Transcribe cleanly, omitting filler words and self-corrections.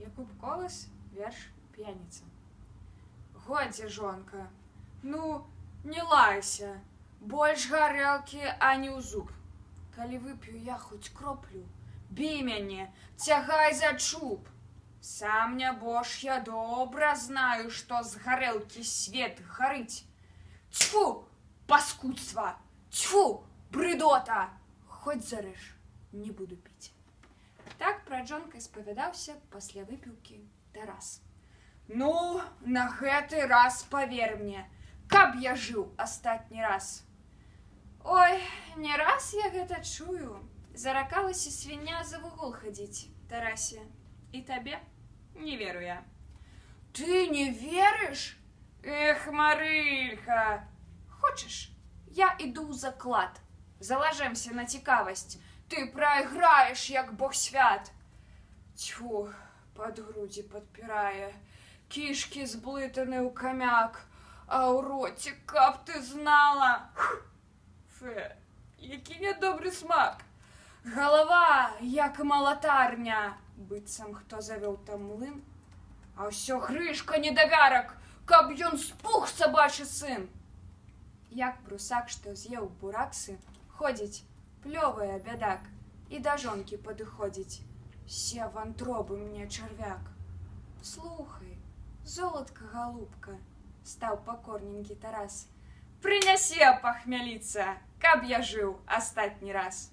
Якуб Колас, верш «Пьяница». Годзе, жонка, ну, не лайся, больш гарэлкі ані ў зуб. Калі вып'ю я хоць кроплю, бей мяне, цягай за чуб. Сам нябож я добра знаю, што з гарэлкі свет гарыць. Тьфу, паскудства, тьфу, брыдота, хоць зарэж, не буду піць. Так пра жонкай спавядаўся пасля выпіўкі Тарас. Ну, на гэты раз павер мне, каб я жыў астатні раз. Ой, не раз я гэта чую. Заракалася свіння за вугол хадзіць, Тарасе. І табе не веру я. Ты не верыш? Эх, Марылька. Хочаш, я іду ў заклад. Залажэмся на цікавасць. Ты прайграеш, як бог свят. Тьфу, пад грудзі падпірае. Кішкі зблытаны ў камяк, а ў роце, каб ты знала. Фе, які нядобры смак. Галава, як малатарня, быццам хто завёў там млын, а ўсё грышка недавярак, каб ён спух сабачы сын. Як прусак, што з'еў бураксы, ходзіць, плёвае бядак, і да жонкі падыходзіць. Се вантробы мне чарвяк. Слухай, золатка, голубка, стаў пакорненькі Тарас, прынясе пахмяліцца, каб я жыў астатні раз.